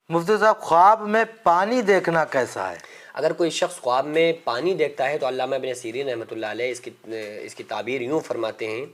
مفتی صاحب، خواب میں پانی دیکھنا کیسا ہے؟ اگر کوئی شخص خواب میں پانی دیکھتا ہے تو علامہ ابن سیرین رحمۃ اللہ علیہ اس کی تعبیر یوں فرماتے ہیں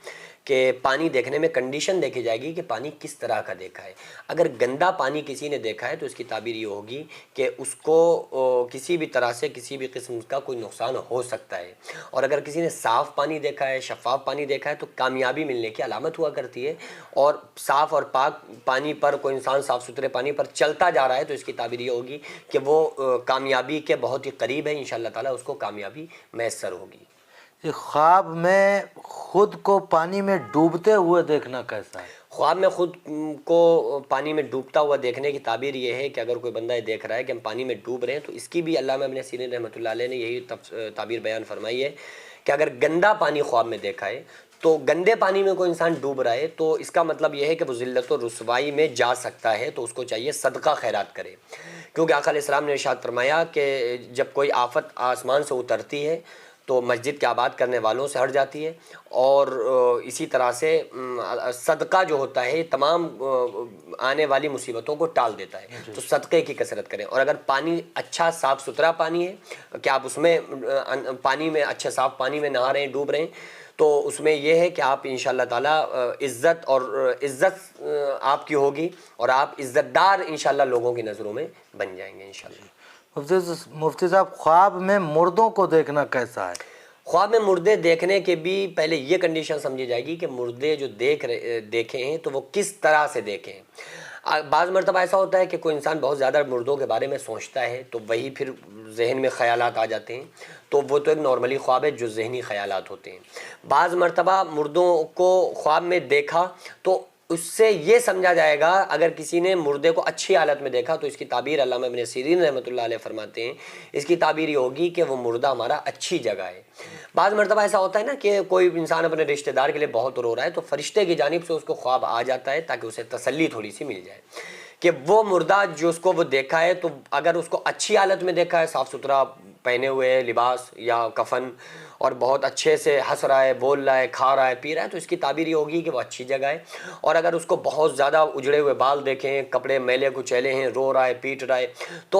کہ پانی دیکھنے میں کنڈیشن دیکھی جائے گی کہ پانی کس طرح کا دیکھا ہے۔ اگر گندا پانی کسی نے دیکھا ہے تو اس کی تعبیر یہ ہوگی کہ اس کو کسی بھی طرح سے کسی بھی قسم کا کوئی نقصان ہو سکتا ہے، اور اگر کسی نے صاف پانی دیکھا ہے، شفاف پانی دیکھا ہے، تو کامیابی ملنے کی علامت ہوا کرتی ہے۔ اور صاف اور پاک پانی پر کوئی انسان صاف ستھرے پانی پر چلتا جا رہا ہے تو اس کی تعبیر یہ ہوگی کہ وہ کامیابی کے بہت ہی قریب ہے، انشاءاللہ تعالیٰ اس کو کامیابی میسر ہوگی۔ یہ خواب میں خود کو پانی میں ڈوبتے ہوئے دیکھنا کیسا ہے؟ خواب میں خود کو پانی میں ڈوبتا ہوا دیکھنے کی تعبیر یہ ہے کہ اگر کوئی بندہ یہ دیکھ رہا ہے کہ ہم پانی میں ڈوب رہے ہیں تو اس کی بھی علامہ ابن سیرین رحمۃ اللہ علیہ نے یہی تعبیر بیان فرمائی ہے کہ اگر گندا پانی خواب میں دیکھا ہے تو گندے پانی میں کوئی انسان ڈوب رہا ہے تو اس کا مطلب یہ ہے کہ وہ ذلت و رسوائی میں جا سکتا ہے، تو اس کو چاہیے صدقہ خیرات کرے، کیونکہ آقا علیہ السلام نے ارشاد فرمایا کہ جب کوئی آفت آسمان سے اترتی ہے تو مسجد کے آباد کرنے والوں سے ہٹ جاتی ہے، اور اسی طرح سے صدقہ جو ہوتا ہے تمام آنے والی مصیبتوں کو ٹال دیتا ہے۔ تو صدقے کی کثرت کریں، اور اگر پانی اچھا صاف ستھرا پانی ہے کہ آپ اس میں پانی میں اچھے صاف پانی میں نہا رہے ہیں، ڈوب رہے ہیں، تو اس میں یہ ہے کہ آپ انشاءاللہ تعالیٰ عزت آپ کی ہوگی، اور آپ عزت دار انشاءاللہ لوگوں کی نظروں میں بن جائیں گے انشاءاللہ۔ مفتی صاحب، خواب میں مردوں کو دیکھنا کیسا ہے؟ خواب میں مردے دیکھنے کے بھی پہلے یہ کنڈیشن سمجھی جائے گی کہ مردے جو دیکھے ہیں تو وہ کس طرح سے دیکھے ہیں۔ بعض مرتبہ ایسا ہوتا ہے کہ کوئی انسان بہت زیادہ مردوں کے بارے میں سوچتا ہے تو وہی پھر ذہن میں خیالات آ جاتے ہیں، تو وہ تو ایک نارملی خواب ہے جو ذہنی خیالات ہوتے ہیں۔ بعض مرتبہ مردوں کو خواب میں دیکھا تو اس سے یہ سمجھا جائے گا، اگر کسی نے مردے کو اچھی حالت میں دیکھا تو اس کی تعبیر علامہ ابن سیرین رحمۃ اللہ علیہ فرماتے ہیں، اس کی تعبیر یہ ہوگی کہ وہ مردہ ہمارا اچھی جگہ ہے۔ بعض مرتبہ ایسا ہوتا ہے نا کہ کوئی انسان اپنے رشتہ دار کے لیے بہت رو رہا ہے تو فرشتے کی جانب سے اس کو خواب آ جاتا ہے تاکہ اسے تسلی تھوڑی سی مل جائے کہ وہ مردہ جو اس کو وہ دیکھا ہے، تو اگر اس کو اچھی حالت میں دیکھا ہے، صاف ستھرا پہنے ہوئے لباس یا کفن، اور بہت اچھے سے ہنس رہا ہے، بول رہا ہے، کھا رہا ہے، پی رہا ہے، تو اس کی تعبیر یہ ہوگی کہ وہ اچھی جگہ ہے۔ اور اگر اس کو بہت زیادہ اجڑے ہوئے بال دیکھیں، کپڑے میلے کچیلے ہیں، رو رہا ہے، پیٹ رہا ہے، تو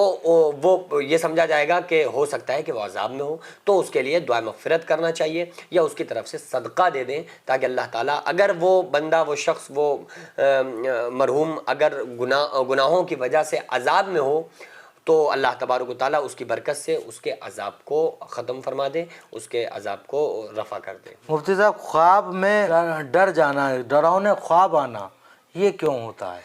وہ یہ سمجھا جائے گا کہ ہو سکتا ہے کہ وہ عذاب میں ہو، تو اس کے لیے دعا مغفرت کرنا چاہیے یا اس کی طرف سے صدقہ دے دیں، تاکہ اللہ تعالیٰ اگر وہ بندہ، وہ شخص، وہ مرحوم اگر گناہوں کی وجہ سے عذاب میں ہو تو اللہ تبارک و تعالیٰ اس کی برکت سے اس کے عذاب کو ختم فرما دے، اس کے عذاب کو رفع کر دے۔ مفتی صاحب، خواب میں ڈر جانا، ڈراؤنے خواب آنا، یہ کیوں ہوتا ہے؟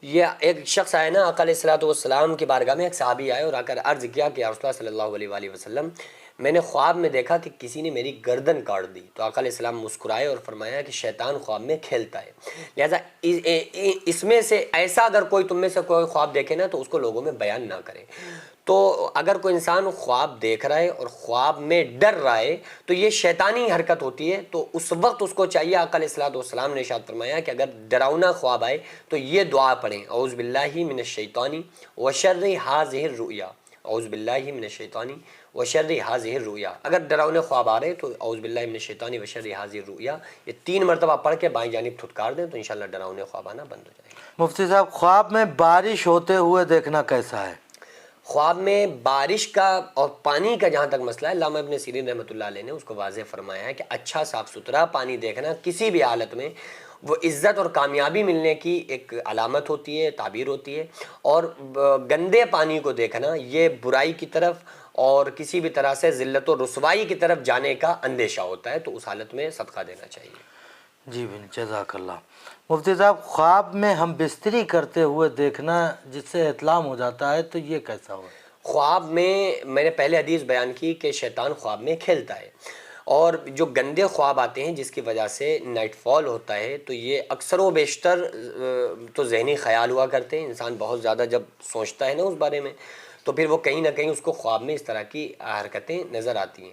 یہ ایک شخص آئے نا آقا علیہ الصلوۃ والسلام کی بارگاہ میں، ایک صحابی آئے اور آ کر عرض کیا کہ یا رسول اللہ صلی اللہ علیہ وآلہ وسلم، میں نے خواب میں دیکھا کہ کسی نے میری گردن کاٹ دی۔ تو آقا علیہ السلام مسکرائے اور فرمایا کہ شیطان خواب میں کھیلتا ہے، لہٰذا اس میں سے ایسا اگر کوئی تم میں سے کوئی خواب دیکھے نا تو اس کو لوگوں میں بیان نہ کرے۔ تو اگر کوئی انسان خواب دیکھ رہا ہے اور خواب میں ڈر رہا ہے تو یہ شیطانی حرکت ہوتی ہے، تو اس وقت اس کو چاہیے، آقا علیہ الصلوۃ والسلام نے ارشاد فرمایا کہ اگر ڈراؤنا خواب آئے تو یہ دعا پڑھیں، اعوذ باللہ من الشیطان وشر ھذہ الرؤیا، اعوذ باللہ من الشیطان وشر ھذہ الرؤیا۔ اگر ڈراؤنے خواب آ رہے تو اعوذ باللہ من الشیطان وشر ھذہ الرؤیا یہ 3 مرتبہ پڑھ کے بائیں جانب تھتکار دیں تو انشاءاللہ ڈراؤنے خواب آنا بند ہو جائے گا۔ مفتی صاحب، خواب میں بارش ہوتے ہوئے دیکھنا کیسا ہے؟ خواب میں بارش کا اور پانی کا جہاں تک مسئلہ ہے، علامہ ابن سیرین رحمۃ اللہ علیہ نے اس کو واضح فرمایا ہے کہ اچھا صاف ستھرا پانی دیکھنا کسی بھی حالت میں وہ عزت اور کامیابی ملنے کی ایک علامت ہوتی ہے، تعبیر ہوتی ہے، اور گندے پانی کو دیکھنا یہ برائی کی طرف اور کسی بھی طرح سے ذلت و رسوائی کی طرف جانے کا اندیشہ ہوتا ہے، تو اس حالت میں صدقہ دینا چاہیے۔ جی بن، جزاک اللہ۔ مفتی صاحب، خواب میں ہم بستری کرتے ہوئے دیکھنا جس سے احتلام ہو جاتا ہے تو یہ کیسا ہو؟ خواب میں نے پہلے حدیث بیان کی کہ شیطان خواب میں کھیلتا ہے، اور جو گندے خواب آتے ہیں جس کی وجہ سے نائٹ فال ہوتا ہے تو یہ اکثر و بیشتر تو ذہنی خیال ہوا کرتے ہیں، انسان بہت زیادہ جب سوچتا ہے نا اس بارے میں تو پھر وہ کہیں نہ کہیں اس کو خواب میں اس طرح کی حرکتیں نظر آتی ہیں۔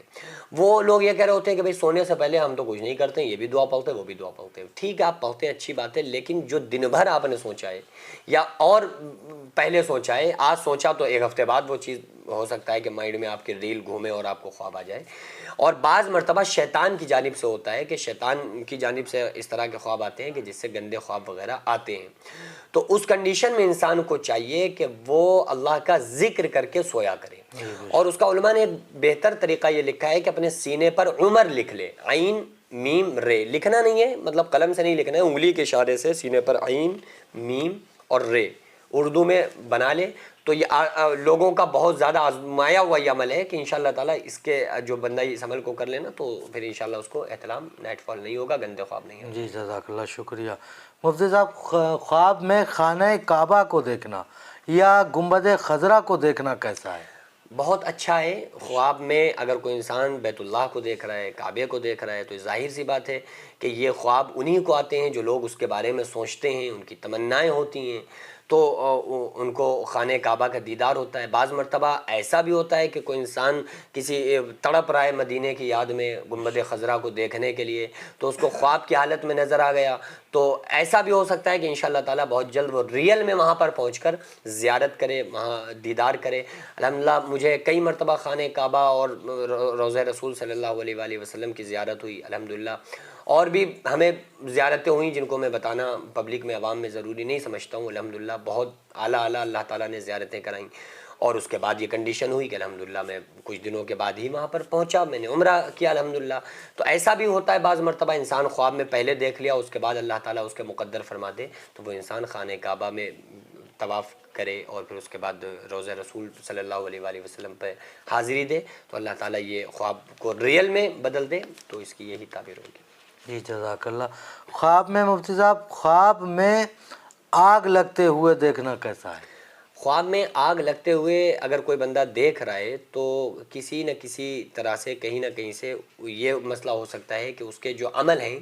وہ لوگ یہ کہہ رہے ہوتے ہیں کہ بھئی سونے سے پہلے ہم تو کچھ نہیں کرتے، یہ بھی دعا پڑھتے ہیں وہ بھی دعا پڑھتے ہیں، ٹھیک ہے آپ پڑھتے ہیں اچھی بات ہے، لیکن جو دن بھر آپ نے سوچا ہے یا اور پہلے سوچا ہے، آج سوچا تو ایک ہفتے بعد وہ چیز ہو سکتا ہے کہ مائنڈ میں آپ کی ریل گھومے اور آپ کو خواب آ جائے، اور بعض مرتبہ شیطان کی جانب سے ہوتا ہے کہ شیطان کی جانب سے اس طرح کے خواب آتے ہیں کہ جس سے گندے خواب وغیرہ آتے ہیں۔ تو اس کنڈیشن میں انسان کو چاہیے کہ وہ اللہ کا ذکر کر کے سویا کرے، اور اس کا علماء نے ایک بہتر طریقہ یہ لکھا ہے کہ اپنے سینے پر عمر لکھ لے، عین میم رے، لکھنا نہیں ہے مطلب قلم سے نہیں لکھنا ہے، انگلی کے اشارے سے سینے پر عین میم اور رے اردو میں بنا لے۔ تو یہ لوگوں کا بہت زیادہ آزمایا ہوا یہ عمل ہے کہ انشاءاللہ تعالیٰ اس کے جو بندہ اس عمل کو کر لینا تو پھر انشاءاللہ اس کو احتلام نائٹ فال نہیں ہوگا، گندے خواب نہیں ہوگا۔ جی جزاک اللہ، شکریہ مفتی صاحب۔ خواب میں خانہ کعبہ کو دیکھنا یا گنبد خضرا کو دیکھنا کیسا ہے؟ بہت اچھا ہے۔ خواب میں اگر کوئی انسان بیت اللہ کو دیکھ رہا ہے، کعبے کو دیکھ رہا ہے، تو ظاہر سی بات ہے کہ یہ خواب انہی کو آتے ہیں جو لوگ اس کے بارے میں سوچتے ہیں، ان کی تمنائیں ہوتی ہیں، تو ان کو خانہ کعبہ کا دیدار ہوتا ہے۔ بعض مرتبہ ایسا بھی ہوتا ہے کہ کوئی انسان کسی تڑپ رہا ہے مدینے کی یاد میں گنبد خضرا کو دیکھنے کے لیے، تو اس کو خواب کی حالت میں نظر آ گیا، تو ایسا بھی ہو سکتا ہے کہ انشاءاللہ تعالیٰ بہت جلد وہ ریئل میں وہاں پر پہنچ کر زیارت کرے، وہاں دیدار کرے۔ الحمدللہ مجھے کئی مرتبہ خانہ کعبہ اور روضہ رسول صلی اللہ علیہ وآلہ وسلم کی زیارت ہوئی الحمدللہ، اور بھی ہمیں زیارتیں ہوئیں جن کو میں بتانا پبلک میں عوام میں ضروری نہیں سمجھتا ہوں۔ الحمدللہ بہت اعلیٰ اللہ تعالیٰ نے زیارتیں کرائیں، اور اس کے بعد یہ کنڈیشن ہوئی کہ الحمدللہ میں کچھ دنوں کے بعد ہی وہاں پر پہنچا، میں نے عمرہ کیا الحمدللہ۔ تو ایسا بھی ہوتا ہے بعض مرتبہ انسان خواب میں پہلے دیکھ لیا، اس کے بعد اللہ تعالیٰ اس کے مقدر فرما دے تو وہ انسان خانہ کعبہ میں طواف کرے اور پھر اس کے بعد روضہ رسول صلی اللہ علیہ وآلہ وسلم پہ حاضری دے، تو اللہ تعالیٰ یہ خواب کو ریئل میں بدل دے، تو اس کی یہی تعبیر ہوگی۔ جی جزاک اللہ۔ خواب میں مفتی صاحب، خواب میں آگ لگتے ہوئے دیکھنا کیسا ہے؟ خواب میں آگ لگتے ہوئے اگر کوئی بندہ دیکھ رہا ہے تو کسی نہ کسی طرح سے کہیں نہ کہیں سے یہ مسئلہ ہو سکتا ہے کہ اس کے جو عمل ہیں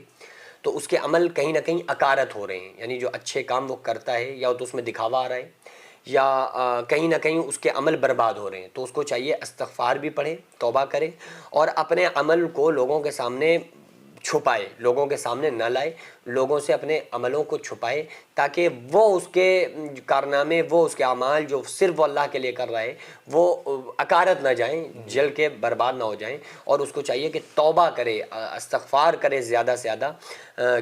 تو اس کے عمل کہیں نہ کہیں اکارت ہو رہے ہیں، یعنی جو اچھے کام وہ کرتا ہے یا تو اس میں دکھاوا آ رہا ہے یا کہیں نہ کہیں اس کے عمل برباد ہو رہے ہیں، تو اس کو چاہیے استغفار بھی پڑھے، توبہ کرے، اور اپنے عمل کو لوگوں کے سامنے چھپائے، لوگوں کے سامنے نہ لائے، لوگوں سے اپنے عملوں کو چھپائے، تاکہ وہ اس کے کارنامے، وہ اس کے اعمال جو صرف وہ اللہ کے لیے کر رہا ہے وہ اکارت نہ جائیں، جل کے برباد نہ ہو جائیں، اور اس کو چاہیے کہ توبہ کرے، استغفار کرے زیادہ سے زیادہ،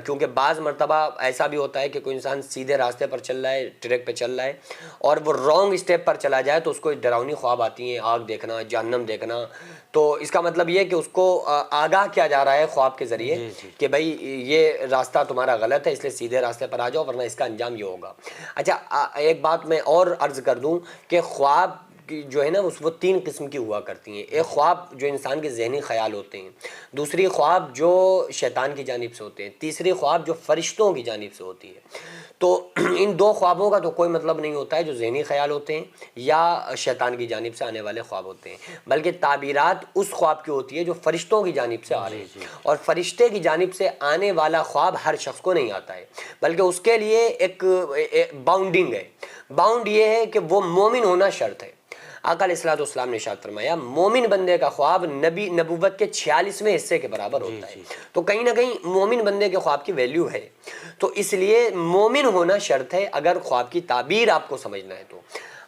کیونکہ بعض مرتبہ ایسا بھی ہوتا ہے کہ کوئی انسان سیدھے راستے پر چل رہا ہے، ٹریک پہ چل رہا ہے، اور وہ رانگ اسٹیپ پر چلا جائے تو اس کو ڈراؤنی خواب آتی ہیں، آگ دیکھنا، جہنم دیکھنا، تو اس کا مطلب یہ ہے کہ اس کو آگاہ کیا جا رہا ہے خواب کے ذریعے کہ بھائی یہ راستہ تمہارا غلط ہے، اس لیے سیدھے راستے پر آ جاؤ ورنہ اس کا انجام یہ ہوگا۔ اچھا ایک بات میں اور عرض کر دوں کہ خواب جو ہے نا وہ 3 قسم کی ہوا کرتی ہیں۔ ایک خواب جو انسان کے ذہنی خیال ہوتے ہیں، دوسری خواب جو شیطان کی جانب سے ہوتے ہیں، تیسری خواب جو فرشتوں کی جانب سے ہوتی ہے۔ تو ان 2 خوابوں کا تو کوئی مطلب نہیں ہوتا ہے جو ذہنی خیال ہوتے ہیں یا شیطان کی جانب سے آنے والے خواب ہوتے ہیں، بلکہ تعبیرات اس خواب کی ہوتی ہے جو فرشتوں کی جانب سے آ رہے ہیں، اور فرشتے کی جانب سے آنے والا خواب ہر شخص کو نہیں آتا ہے، بلکہ اس کے لیے ایک باؤنڈنگ ہے۔ باؤنڈ یہ ہے کہ وہ مومن ہونا شرط ہے۔ آقا علیہ الصلوۃ والسلام نے ارشاد فرمایا مومن بندے کا خواب نبوت کے 46ویں حصے کے برابر ہوتا ہے، تو کہیں نہ کہیں مومن بندے کے خواب کی ویلیو ہے، تو اس لیے مومن ہونا شرط ہے اگر خواب کی تعبیر آپ کو سمجھنا ہے تو۔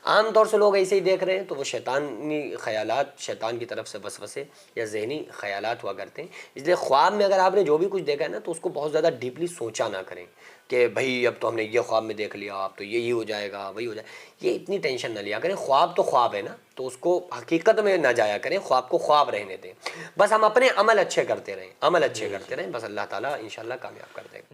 عام طور سے لوگ ایسے ہی دیکھ رہے ہیں تو وہ شیطانی خیالات، شیطان کی طرف سے وسوسے یا ذہنی خیالات ہوا کرتے ہیں، اس لیے خواب میں اگر آپ نے جو بھی کچھ دیکھا ہے نا تو اس کو بہت زیادہ ڈیپلی سوچا نہ کریں کہ بھائی اب تو ہم نے یہ خواب میں دیکھ لیا، اب تو یہی ہو جائے گا، وہی ہو جائے گا، یہ اتنی ٹینشن نہ لیا کریں۔ خواب تو خواب ہے نا، تو اس کو حقیقت میں نہ جایا کریں، خواب کو خواب رہنے دیں، بس ہم اپنے عمل اچھے کرتے رہیں، عمل اچھے کرتے رہیں، بس اللہ تعالیٰ انشاءاللہ کامیاب کر دے گا۔